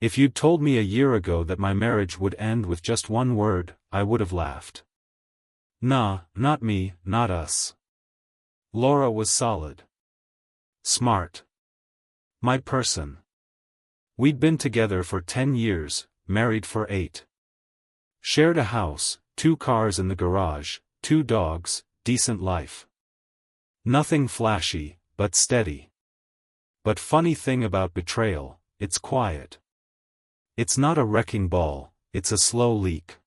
If you'd told me a year ago that my marriage would end with just one word, I would have laughed. Nah, not me, not us. Laura was solid. Smart. My person. We'd been together for 10 years, married for 8. Shared a house, 2 cars in the garage, 2 dogs, decent life. Nothing flashy, but steady. But funny thing about betrayal, it's quiet. It's not a wrecking ball, it's a slow leak.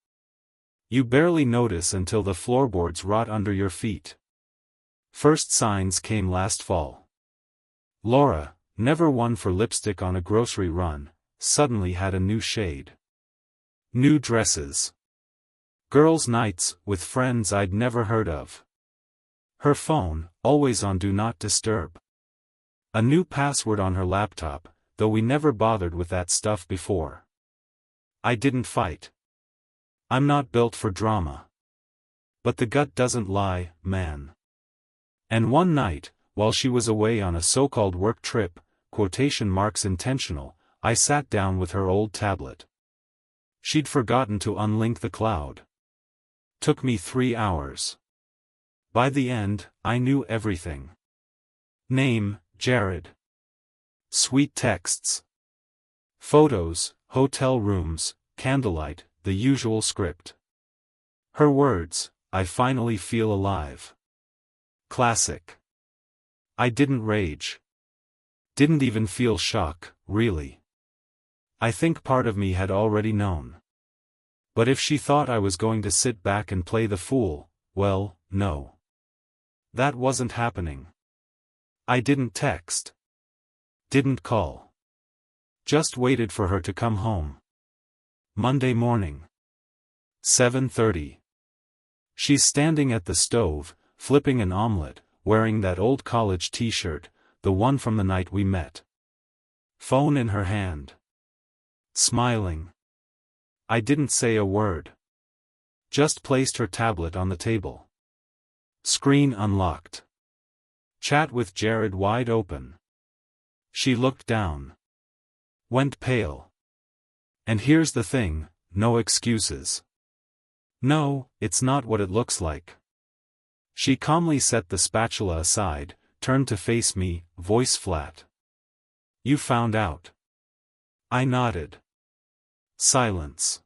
You barely notice until the floorboards rot under your feet. First signs came last fall. Laura, never one for lipstick on a grocery run, suddenly had a new shade. New dresses. Girls' nights, with friends I'd never heard of. Her phone, always on Do Not Disturb. A new password on her laptop, though we never bothered with that stuff before. I didn't fight. I'm not built for drama. But the gut doesn't lie, man. And one night, while she was away on a so-called work trip, quotation marks intentional, I sat down with her old tablet. She'd forgotten to unlink the cloud. Took me 3 hours. By the end, I knew everything. Name, Jared. Sweet texts. Photos, hotel rooms, candlelight, the usual script. Her words, I finally feel alive. Classic. I didn't rage. Didn't even feel shock, really. I think part of me had already known. But if she thought I was going to sit back and play the fool, well, no. That wasn't happening. I didn't text. Didn't call. Just waited for her to come home. Monday morning. 7:30. She's standing at the stove, flipping an omelet, wearing that old college t-shirt, the one from the night we met. Phone in her hand. Smiling. I didn't say a word. Just placed her tablet on the table. Screen unlocked. Chat with Jared wide open. She looked down. Went pale. And here's the thing, no excuses. No, it's not what it looks like. She calmly set the spatula aside, turned to face me, voice flat. You found out. I nodded. Silence.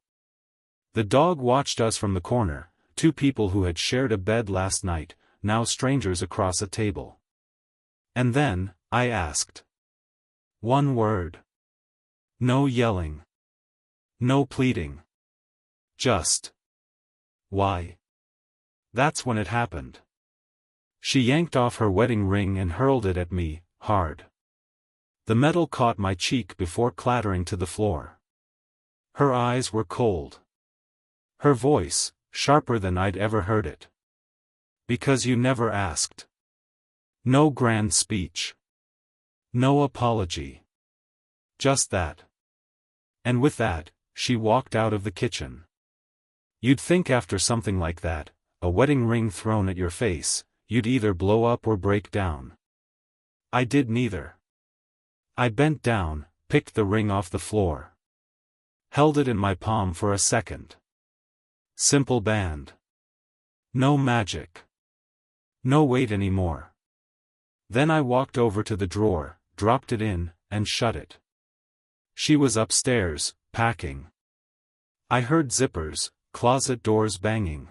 The dog watched us from the corner, 2 people who had shared a bed last night, now strangers across a table. And then, I asked. One word. No yelling. No pleading. Just. Why? That's when it happened. She yanked off her wedding ring and hurled it at me, hard. The metal caught my cheek before clattering to the floor. Her eyes were cold. Her voice, sharper than I'd ever heard it. Because you never asked. No grand speech. No apology. Just that. And with that, she walked out of the kitchen. You'd think after something like that, a wedding ring thrown at your face, you'd either blow up or break down. I did neither. I bent down, picked the ring off the floor. Held it in my palm for a second. Simple band. No magic. No weight anymore. Then I walked over to the drawer, dropped it in, and shut it. She was upstairs, packing. I heard zippers, closet doors banging.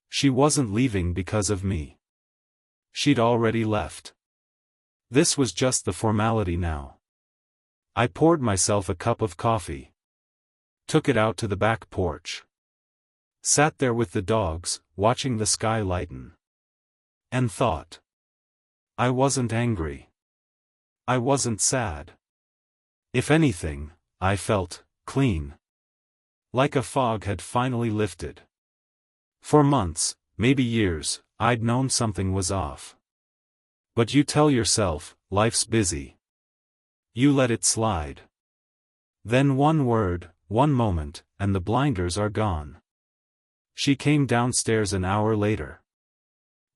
She wasn't leaving because of me. She'd already left. This was just the formality now. I poured myself a cup of coffee. Took it out to the back porch. Sat there with the dogs, watching the sky lighten. And thought. I wasn't angry. I wasn't sad. If anything, I felt clean. Like a fog had finally lifted. For months, maybe years, I'd known something was off. But you tell yourself, life's busy. You let it slide. Then one word, one moment, and the blinders are gone. She came downstairs an hour later.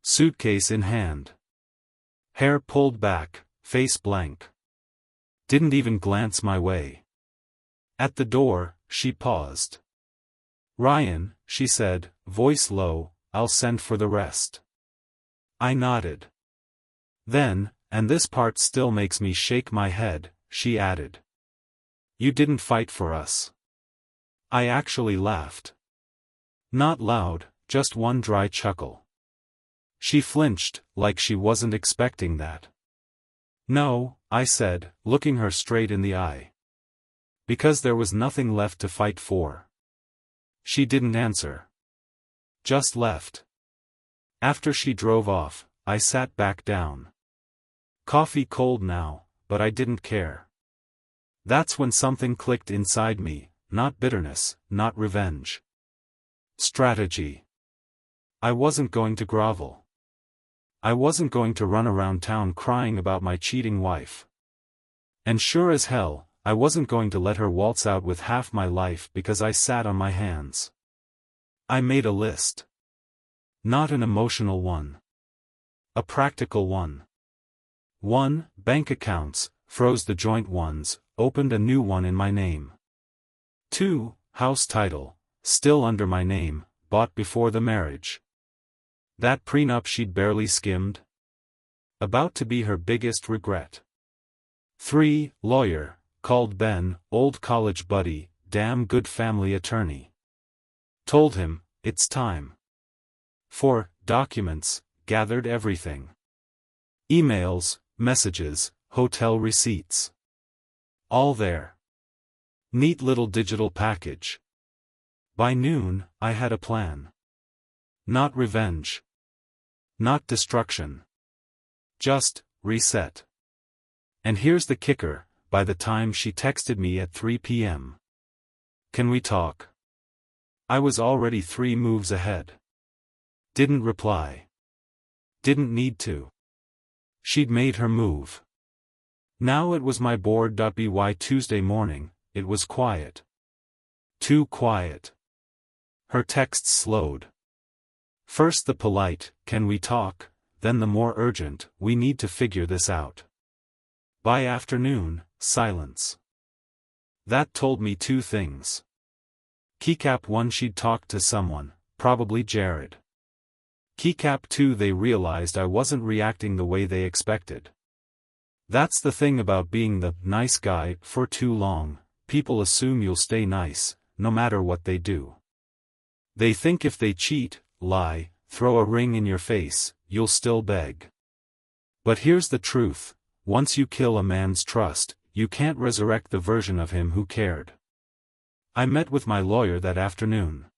Suitcase in hand. Hair pulled back, face blank. Didn't even glance my way. At the door, she paused. "Ryan," she said, voice low, "I'll send for the rest." I nodded. Then, and this part still makes me shake my head, she added. "You didn't fight for us." I actually laughed. Not loud, just one dry chuckle. She flinched, like she wasn't expecting that. "No," I said, looking her straight in the eye. "Because there was nothing left to fight for." She didn't answer. Just left. After she drove off, I sat back down. Coffee cold now, but I didn't care. That's when something clicked inside me, not bitterness, not revenge. Strategy. I wasn't going to grovel. I wasn't going to run around town crying about my cheating wife. And sure as hell, I wasn't going to let her waltz out with half my life because I sat on my hands. I made a list. Not an emotional one. A practical one. 1. Bank accounts, froze the joint ones, opened a new one in my name. 2. House title, still under my name, bought before the marriage. That prenup she'd barely skimmed? About to be her biggest regret. 3. Lawyer, called Ben, old college buddy, damn good family attorney. Told him, it's time. 4. Documents, gathered everything. Emails, messages, hotel receipts. All there. Neat little digital package. By noon, I had a plan. Not revenge. Not destruction. Just, reset. And here's the kicker, by the time she texted me at 3 p.m. "Can we talk?" I was already 3 moves ahead. Didn't reply. Didn't need to. She'd made her move. Now it was my bored.by Tuesday morning, it was quiet. Too quiet. Her texts slowed. First the polite, "Can we talk?" Then the more urgent, "We need to figure this out." By afternoon, silence. That told me 2 things. Keycap 1, she'd talked to someone, probably Jared. Keycap 2, they realized I wasn't reacting the way they expected. That's the thing about being the nice guy for too long, people assume you'll stay nice, no matter what they do. They think if they cheat, lie, throw a ring in your face, you'll still beg. But here's the truth, once you kill a man's trust, you can't resurrect the version of him who cared. I met with my lawyer that afternoon.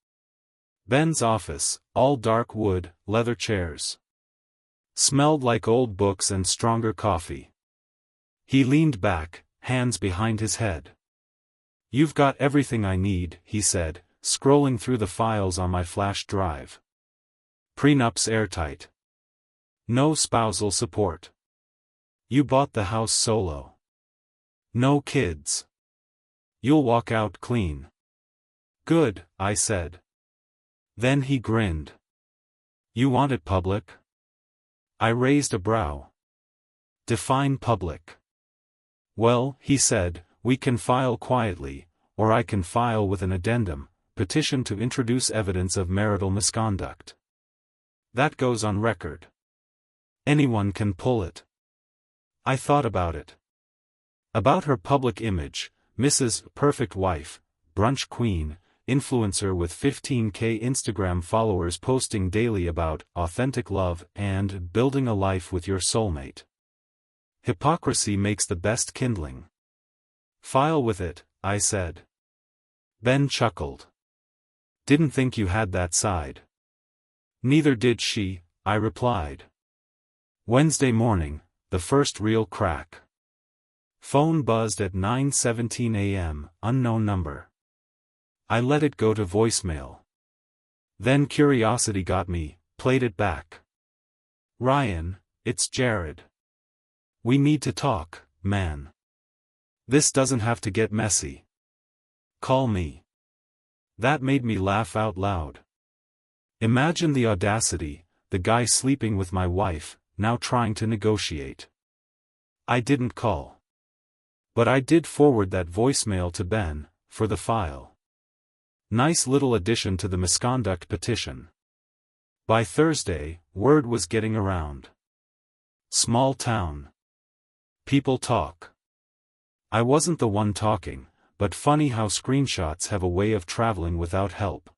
Ben's office, all dark wood, leather chairs. Smelled like old books and stronger coffee. He leaned back, hands behind his head. "You've got everything I need," he said, scrolling through the files on my flash drive. "Prenup's airtight. No spousal support. You bought the house solo. No kids. You'll walk out clean." "Good," I said. Then he grinned. "You want it public?" I raised a brow. "Define public." "Well," he said, "we can file quietly, or I can file with an addendum, petition to introduce evidence of marital misconduct. That goes on record. Anyone can pull it." I thought about it. About her public image, Mrs. Perfect Wife, brunch queen, influencer with 15K Instagram followers posting daily about authentic love and building a life with your soulmate. Hypocrisy makes the best kindling. "File with it," I said. Ben chuckled. "Didn't think you had that side." "Neither did she," I replied. Wednesday morning, the first real crack. Phone buzzed at 9:17 a.m., unknown number. I let it go to voicemail. Then curiosity got me, played it back. "Ryan, it's Jared. We need to talk, man. This doesn't have to get messy. Call me." That made me laugh out loud. Imagine the audacity, the guy sleeping with my wife, now trying to negotiate. I didn't call. But I did forward that voicemail to Ben, for the file. Nice little addition to the misconduct petition. By Thursday, word was getting around. Small town. People talk. I wasn't the one talking, but funny how screenshots have a way of traveling without help.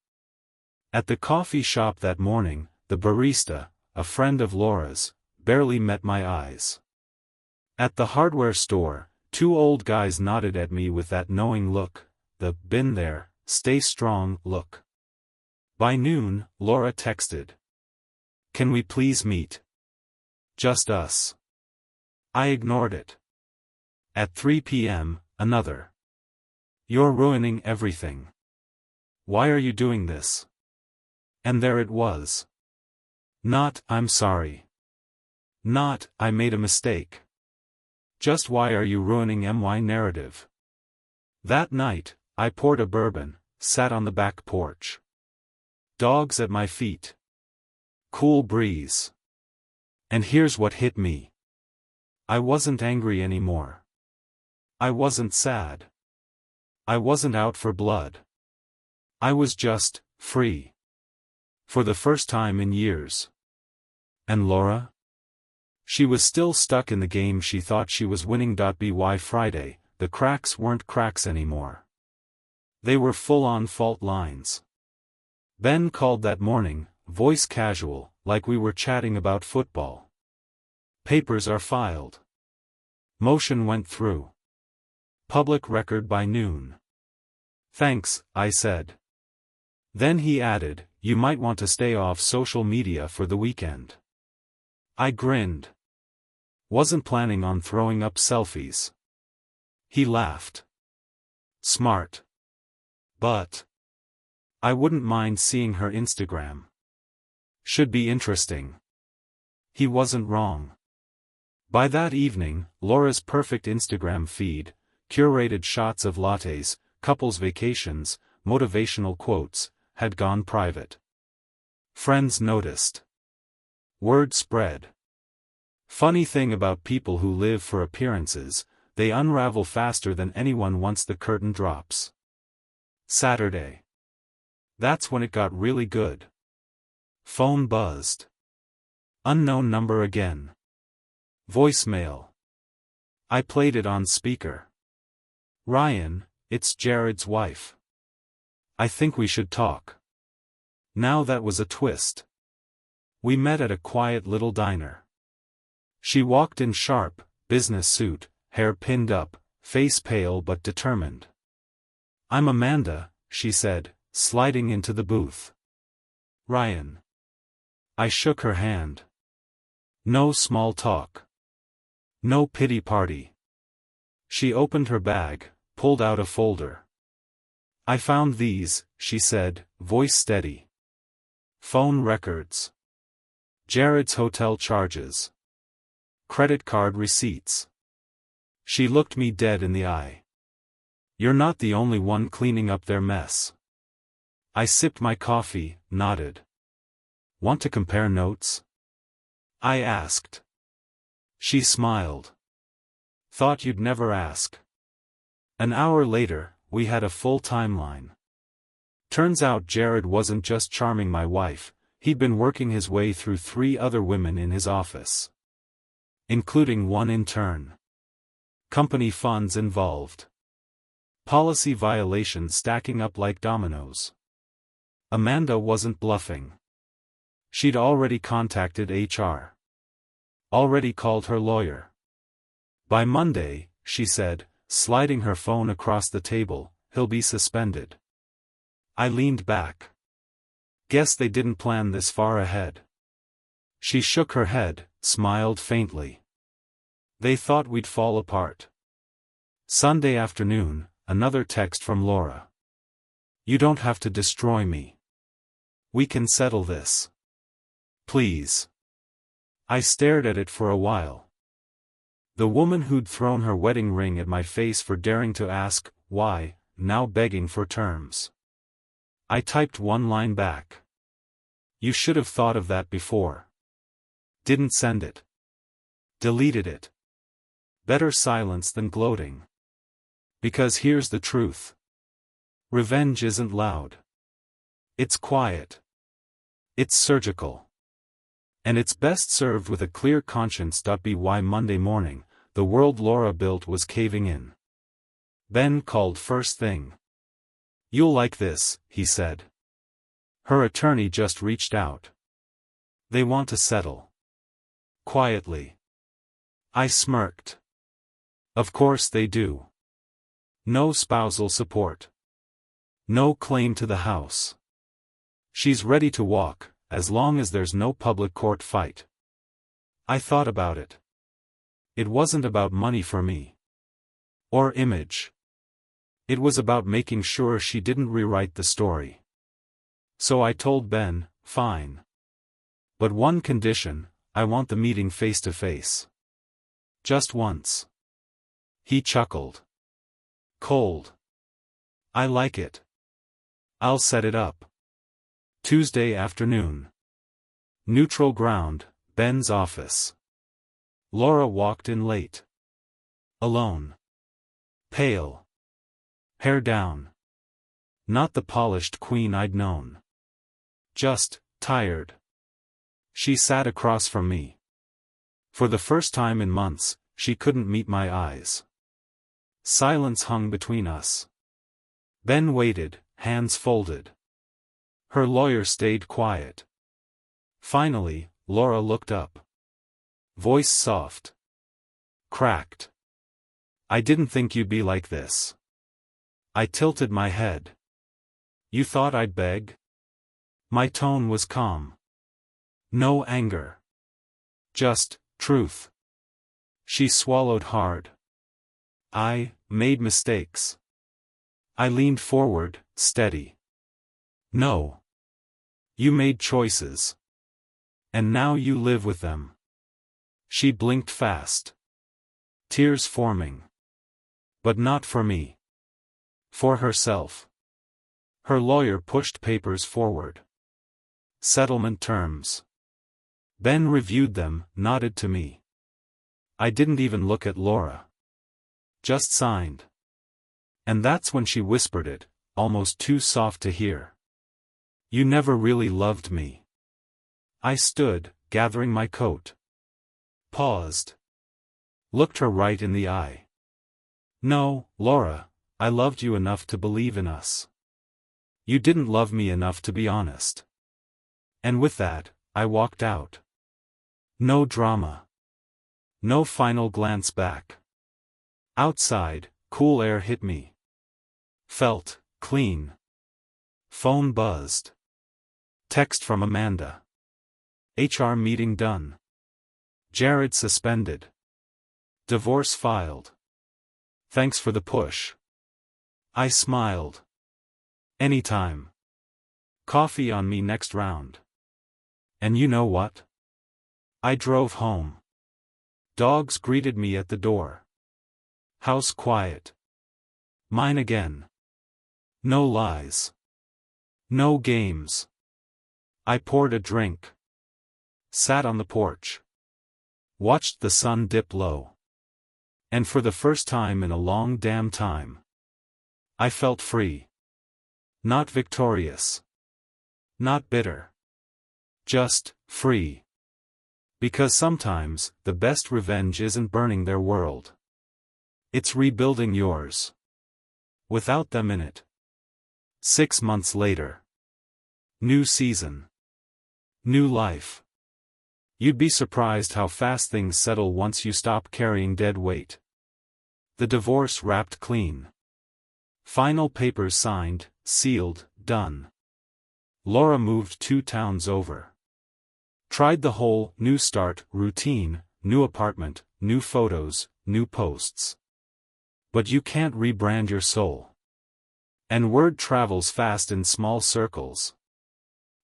At the coffee shop that morning, the barista, a friend of Laura's, barely met my eyes. At the hardware store, two old guys nodded at me with that knowing look, the "been there, stay strong" look. By noon, Laura texted. "Can we please meet? Just us." I ignored it. At 3 p.m., another. "You're ruining everything. Why are you doing this?" And there it was. Not, "I'm sorry." Not, "I made a mistake." Just, "Why are you ruining my narrative?" That night, I poured a bourbon, sat on the back porch. Dogs at my feet. Cool breeze. And here's what hit me. I wasn't angry anymore. I wasn't sad. I wasn't out for blood. I was just free. For the first time in years. And Laura? She was still stuck in the game she thought she was winning. By Friday, the cracks weren't cracks anymore. They were full-on fault lines. Ben called that morning, voice casual, like we were chatting about football. Papers are filed. Motion went through. Public record by noon. Thanks, I said. Then he added, you might want to stay off social media for the weekend. I grinned. Wasn't planning on throwing up selfies. He laughed. Smart. But I wouldn't mind seeing her Instagram. Should be interesting. He wasn't wrong. By that evening, Laura's perfect Instagram feed, curated shots of lattes, couples vacations, motivational quotes, had gone private. Friends noticed. Word spread. Funny thing about people who live for appearances, they unravel faster than anyone once the curtain drops. Saturday. That's when it got really good. Phone buzzed. Unknown number again. Voicemail. I played it on speaker. Ryan, it's Jared's wife. I think we should talk. Now that was a twist. We met at a quiet little diner. She walked in sharp, business suit, hair pinned up, face pale but determined. I'm Amanda, she said, sliding into the booth. Ryan. I shook her hand. No small talk. No pity party. She opened her bag, pulled out a folder. I found these, she said, voice steady. Phone records. Jared's hotel charges. Credit card receipts. She looked me dead in the eye. You're not the only one cleaning up their mess. I sipped my coffee, nodded. Want to compare notes? I asked. She smiled. Thought you'd never ask. An hour later, we had a full timeline. Turns out Jared wasn't just charming my wife, he'd been working his way through 3 other women in his office. Including one intern. Company funds involved. Policy violations stacking up like dominoes. Amanda wasn't bluffing. She'd already contacted HR. Already called her lawyer. By Monday, she said, sliding her phone across the table, he'll be suspended. I leaned back. Guess they didn't plan this far ahead. She shook her head, smiled faintly. They thought we'd fall apart. Sunday afternoon, another text from Laura. You don't have to destroy me. We can settle this. Please. I stared at it for a while. The woman who'd thrown her wedding ring at my face for daring to ask, why, now begging for terms. I typed one line back. You should have thought of that before. Didn't send it. Deleted it. Better silence than gloating. Because here's the truth. Revenge isn't loud. It's quiet. It's surgical. And it's best served with a clear conscience. By Monday morning, the world Laura built was caving in. Ben called first thing. "You'll like this," he said. Her attorney just reached out. "They want to settle." Quietly. I smirked. Of course they do. No spousal support. No claim to the house. She's ready to walk, as long as there's no public court fight. I thought about it. It wasn't about money for me. Or image. It was about making sure she didn't rewrite the story. So I told Ben, "Fine. But one condition, I want the meeting face to face. Just once." He chuckled. "Cold. I like it. I'll set it up." Tuesday afternoon. Neutral ground, Ben's office. Laura walked in late. Alone. Pale. Hair down. Not the polished queen I'd known. Just tired. She sat across from me. For the first time in months, she couldn't meet my eyes. Silence hung between us. Ben waited, hands folded. Her lawyer stayed quiet. Finally, Laura looked up. Voice soft. Cracked. "I didn't think you'd be like this." I tilted my head. "You thought I'd beg?" My tone was calm. No anger. Just truth. She swallowed hard. "I made mistakes." I leaned forward, steady. "No. You made choices. And now you live with them." She blinked fast. Tears forming. But not for me. For herself. Her lawyer pushed papers forward. Settlement terms. Ben reviewed them, nodded to me. I didn't even look at Laura. Just signed. And that's when she whispered it, almost too soft to hear. "You never really loved me." I stood, gathering my coat. Paused. Looked her right in the eye. "No, Laura, I loved you enough to believe in us. You didn't love me enough to be honest." And with that, I walked out. No drama. No final glance back. Outside, cool air hit me. Felt clean. Phone buzzed. Text from Amanda. HR meeting done. Jared suspended. Divorce filed. Thanks for the push. I smiled. Anytime. Coffee on me next round. And you know what? I drove home. Dogs greeted me at the door. House quiet. Mine again. No lies. No games. I poured a drink. Sat on the porch. Watched the sun dip low. And for the first time in a long damn time, I felt free. Not victorious. Not bitter. Just free. Because sometimes, the best revenge isn't burning their world. It's rebuilding yours. Without them in it. 6 months later. New season. New life. You'd be surprised how fast things settle once you stop carrying dead weight. The divorce wrapped clean. Final papers signed, sealed, done. Laura moved 2 towns over. Tried the whole new start routine, new apartment, new photos, new posts. But you can't rebrand your soul. And word travels fast in small circles.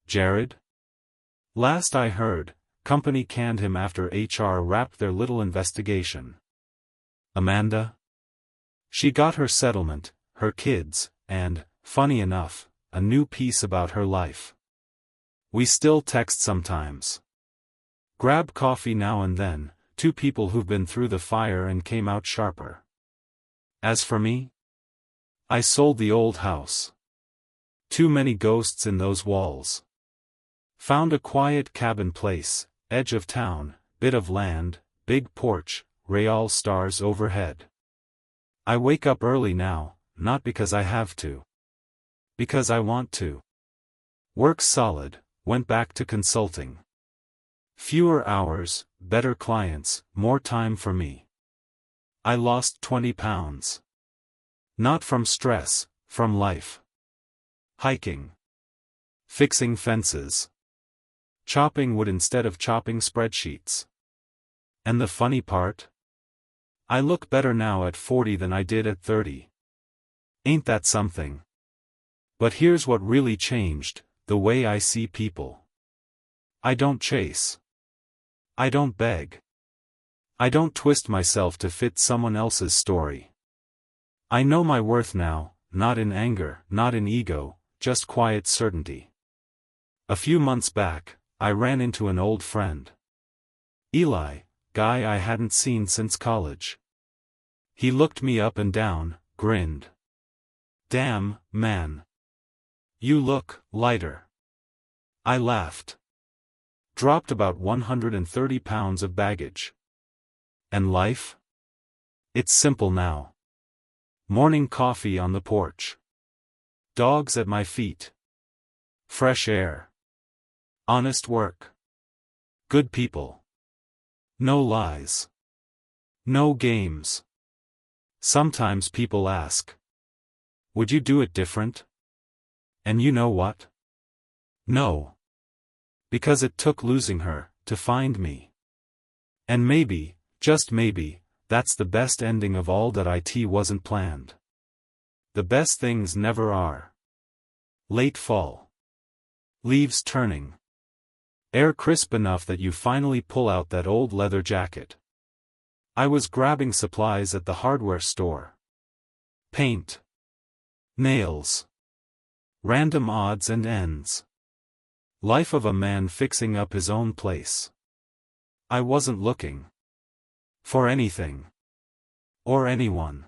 Jared? Last I heard, company canned him after HR wrapped their little investigation. Amanda? She got her settlement, her kids, and, funny enough, a new piece about her life. We still text sometimes. Grab coffee now and then, 2 people who've been through the fire and came out sharper. As for me? I sold the old house. Too many ghosts in those walls. Found a quiet cabin place, edge of town, bit of land, big porch, real stars overhead. I wake up early now, not because I have to. Because I want to. Work's solid, went back to consulting. Fewer hours, better clients, more time for me. I lost 20 pounds. Not from stress, from life. Hiking. Fixing fences. Chopping wood instead of chopping spreadsheets. And the funny part? I look better now at 40 than I did at 30. Ain't that something? But here's what really changed, the way I see people. I don't chase. I don't beg. I don't twist myself to fit someone else's story. I know my worth now, not in anger, not in ego, just quiet certainty. A few months back, I ran into an old friend. Eli, guy I hadn't seen since college. He looked me up and down, grinned. Damn, man. You look lighter. I laughed. Dropped about 130 pounds of baggage. And life? It's simple now. Morning coffee on the porch. Dogs at my feet. Fresh air. Honest work. Good people. No lies. No games. Sometimes people ask, would you do it different? And you know what? No. Because it took losing her, to find me. And maybe, just maybe, that's the best ending of all that it wasn't planned. The best things never are. Late fall. Leaves turning. Air crisp enough that you finally pull out that old leather jacket. I was grabbing supplies at the hardware store. Paint. Nails. Random odds and ends. Life of a man fixing up his own place. I wasn't looking for anything. Or anyone.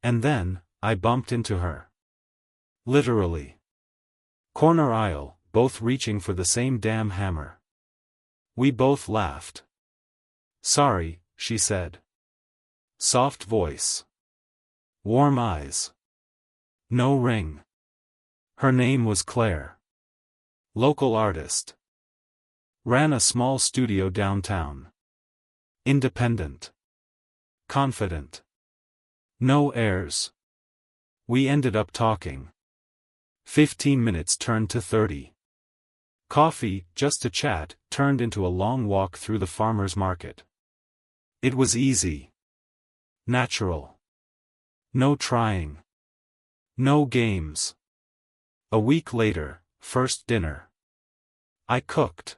And then, I bumped into her. Literally. Corner aisle, both reaching for the same damn hammer. We both laughed. Sorry, she said. Soft voice. Warm eyes. No ring. Her name was Claire. Local artist. Ran a small studio downtown. Independent. Confident. No airs. We ended up talking. 15 minutes turned to 30. Coffee, just to chat, turned into a long walk through the farmer's market. It was easy. Natural. No trying. No games. A week later, first dinner. I cooked.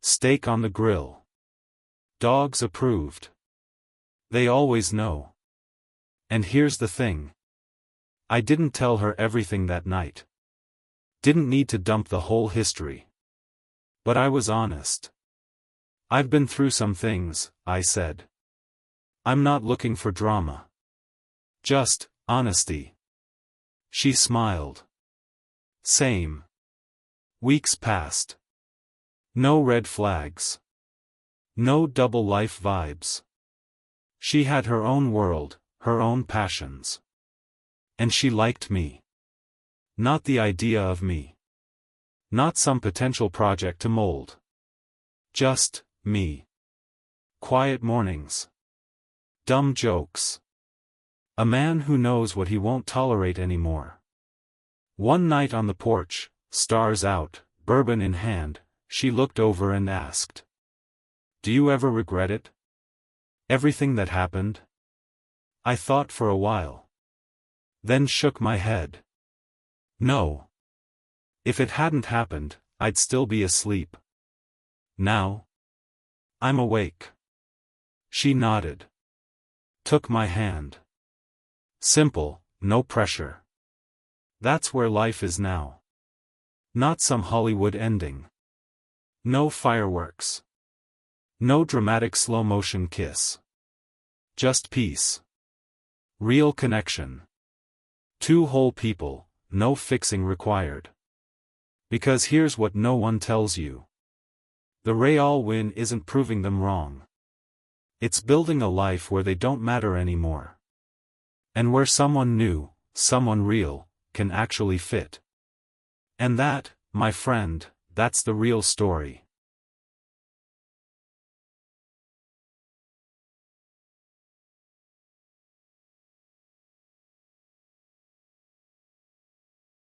Steak on the grill. Dogs approved. They always know. And here's the thing. I didn't tell her everything that night. Didn't need to dump the whole history. But I was honest. I've been through some things, I said. I'm not looking for drama. Just honesty. She smiled. Same. Weeks passed. No red flags. No double life vibes. She had her own world, her own passions. And she liked me. Not the idea of me. Not some potential project to mold. Just me. Quiet mornings. Dumb jokes. A man who knows what he won't tolerate anymore. One night on the porch, stars out, bourbon in hand, she looked over and asked. Do you ever regret it? Everything that happened? I thought for a while. Then shook my head. No. If it hadn't happened, I'd still be asleep. Now? I'm awake. She nodded. Took my hand. Simple, no pressure. That's where life is now. Not some Hollywood ending. No fireworks. No dramatic slow-motion kiss. Just peace. Real connection. Two whole people, no fixing required. Because here's what no one tells you. The real win isn't proving them wrong. It's building a life where they don't matter anymore. And where someone new, someone real, can actually fit. And that, my friend, that's the real story.